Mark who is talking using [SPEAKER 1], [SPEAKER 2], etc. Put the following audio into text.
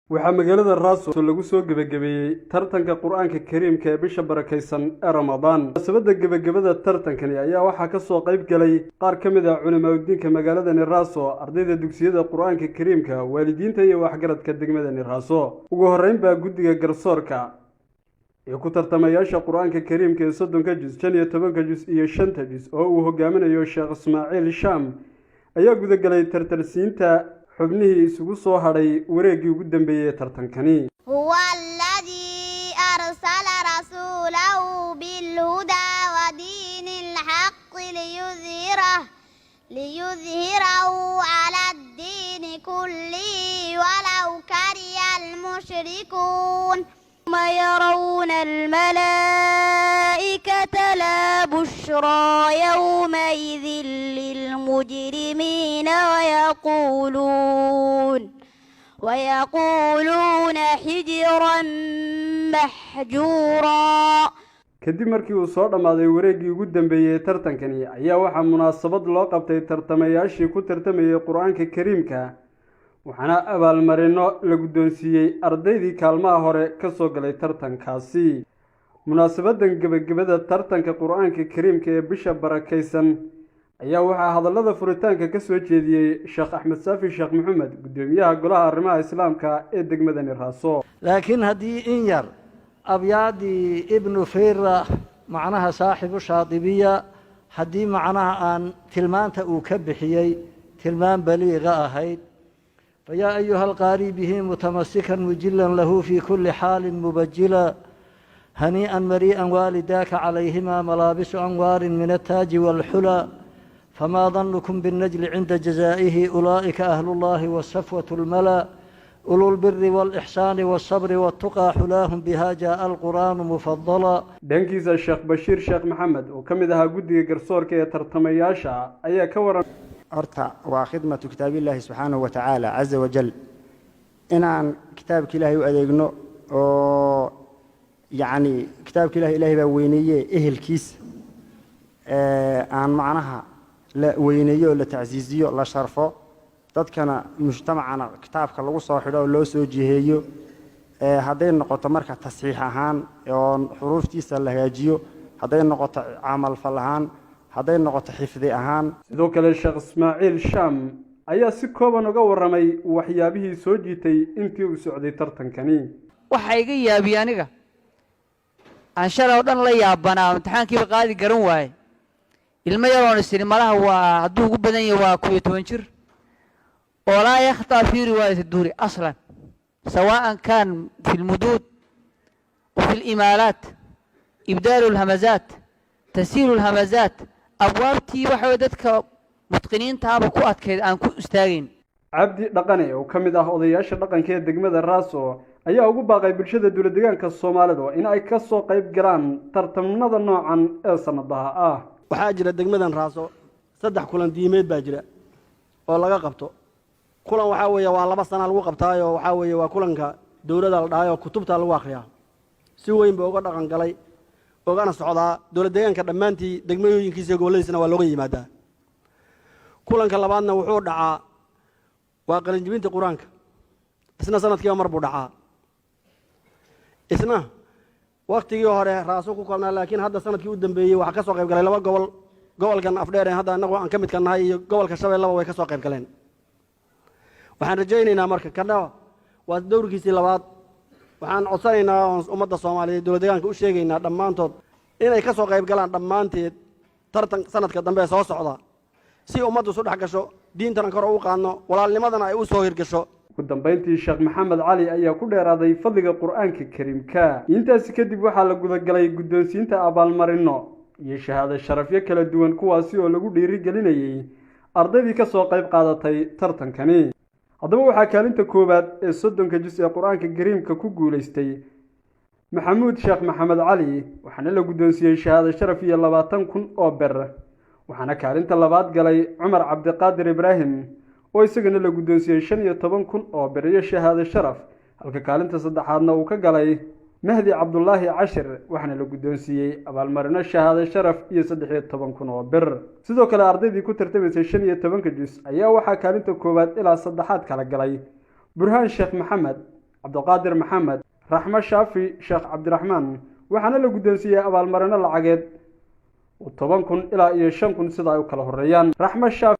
[SPEAKER 1] waxaa magaalada RAASO lagu soo gabagabeeyay tartanka Quraanka Kariimka ee bisha barakeysan ee Ramadaan. Sababta gabagabada tartankani ayaa waxaa ka soo qayb galay qaar ka mid ah culimada magaalada RAASO, ardayda dugsiyada Quraanka Kariimka, waalidiinta iyo waxgaradka degmada RAASO. Ugu horeyn baa guddiga garsoorka ee ku tartamayaasha Quraanka Kariimka ee 30 juz, 15 juz iyo 5 juz oo uu hogaaminayo Sheekh Ismaaciil Shaam ayaa gudagalay tartansiinta xubnihii isugu soo hadhay wareegii ugu dambeeyay tartankani.
[SPEAKER 2] huwa alladii arsala rasuulahu bil hudaa wa diinil haqqi liyudhhirahu ala ad-diini kullihi walaw kariha al-mushrikuun. ma yarawna al-malaa'ikata la bushra yawmaidhin lilmujrimiina ويقولون حجرا محجورا.
[SPEAKER 1] kadib markii uu soo dhamaaday wareegii ugu dambeeyay tartankani ayaa waxaa munaasabad loo qabtay tartamayaashii ku tartamayay Quraanka Kariimka, waxaana abaalmarino la guddoonsiiyay ardaydii kaalmaha hore ka soo galay tartankaasi. munaasabadan gabagabada tartanka Quraanka Kariimka ee bisha barakeysan ayaa waxaa hadallada furitaanka ka soo jeediyay Sheekh Axmed Saafi Sheekh Maxamed, gudoomiyaha golaha arrimaha islaamka ee degmada RAASO.
[SPEAKER 3] laakiin haddii in yar abyaadii ibnu fira macnaha saaxibu shaadibiya haddii macnaha aan tilmaanta uu ka bixiyey tilmaan baliiqa ahayd fayaa ayuha alqaari bihi mutamasikan mujilan lahu fi kulli xaalin mubajila hanii'an marii'an waalidaaka calayhima malaabisu anwaarin min attaaji waalxula فما ظنكم بالنجل عند جزائه أولئك أهل الله والصفوة الملا أولو البر والإحسان والصبر والتقى حلاهم بها جاء القرآن مفضلا.
[SPEAKER 1] دنكيز الشيخ بشير شيخ محمد وكمدها قدي قرصور كي ترتمياشا أي كورا
[SPEAKER 4] أرتع وخدمة كتاب الله سبحانه وتعالى عز وجل إن عن كتابك الله يؤذيقنه يعني كتابك الله إلهي بوينيه إهل كيس عن معناها لا وينيو لا تعزيزيو لا شرفه dadkana mujtamacana kitaabka lagu soo xidho loo soo jiheeyo haday noqoto marka tasxiix ahaan oo xuruuftiisa la hagaajiyo haday noqoto amal falahan haday noqoto xifdi ahaan.
[SPEAKER 1] sidoo kale Sheekh Ismaaciil Shaam ayaa si kooban uga waramay waxyaabihii soo jiitay intii uu socday tartankani.
[SPEAKER 5] waxa iga yaabiyay aniga aan shalay dhan la yaabanaa imtixaankii qaadi garan waayay ilma yaroon isticmaalaha waa hadduu ugu badan yahay waa 12 jir oo la yakhtaa fi riwaayat ad-duri aslan سواء كان في المدود وفي الإمالات إبدال الهمزات تسيير الهمزات أبوابتي وحودتك متقنين تابا كو أدكيد أن كو استاغين.
[SPEAKER 1] cabdi dhaqane oo kamid ah odayaasha dhaqanka ee degmada RAASO ayaa ugu baaqay bulshada dowladdeegaanka Soomaalida in ay ka soo qayb galaan tartamada noocan ee sanadaha ah.
[SPEAKER 6] waxaa jira degmadan RAASO 3 kulan diimeed baa jira oo laga qabto. kulan waxa weeye waa 2 sano lagu qabtaayo waxa weeye waa kulanka dawladda la dhaayo kutubta lagu akhriyaa si weyn baa uga dhaqan galay ogana socdaa dowladdeegaanka dhamaantii degmooyinkiisa goboladiisana waa looga yimaadaa. kulanka labaadna wuxuu dhacaa waa qalinjibinta Quraanka isna sanadkii mar buu dhacaa isna waqtigii hore RAASO ku kulnaa laakiin hadda sanadkii u dambeeyay waxa ka soo qayb galay 2 gobol gobolkan afdheer hadda anagu aan ka mid ka nahay iyo gobolka Shabeellaha way ka soo qayb galeen. waxaan rajaynaynaa marka kana waa dowrkiisii labaad waxaan codsanaynaa ummadda Soomaaliyeed dowladdeegaanka u sheegaynaa dhammaantood inay ka soo qayb galaan dhammaanteed tartan sanadka dambe soo socda si ummaddu soo dhax gasho diintana kor u qaadno walaalnimadana ay u soo hirgasho.
[SPEAKER 1] ugu dambeyntii Sheekh Maxamed Cali ayaa ku dheeraaday fadliga Quraanka Kariimka. intaas kadib waxaa la gudagalay guddoonsiinta abaalmarino iyo shahaado sharafyo kala duwan kuwaasi oo lagu dhiirigelinayay ardaydii ka soo qayb qaadatay tartankani. haddaba waxaa kaalinta koowaad ee 30 juz ee Quraanka Kariimka ku guulaystay Maxamuud Sheekh Maxamed Cali, waxaana la guddoonsiiyay shahaado sharaf iyo 20,000 oo ber. waxaana kaalinta labaad galay Cumar Cabdiqaadir Ibraahim oo isagana la guddoonsiiyay 15,000 oo ber iyo shahaado sharaf, halka kaalinta saddexaadna uu ka galay Mahdi Cabdullaahi Cashir, waxaana la guddoonsiiyay abaalmarino shahaado sharaf iyo 13,000 oo ber. sidoo kale ardaydii ku tartamaysay 15 juz ayaa waxaa kaalinta koowaad ilaa saddexaad kala galay Burhaan Sheekh Maxamed, cabdiqaadir maxamed raxmo shaafi sheekh cabdiraxmaan waxaana la guddoonsiiyey abaalmarino lacageed 10,000 ilaa 5,000 sida ay u kala horeeyaan raxmo shaafi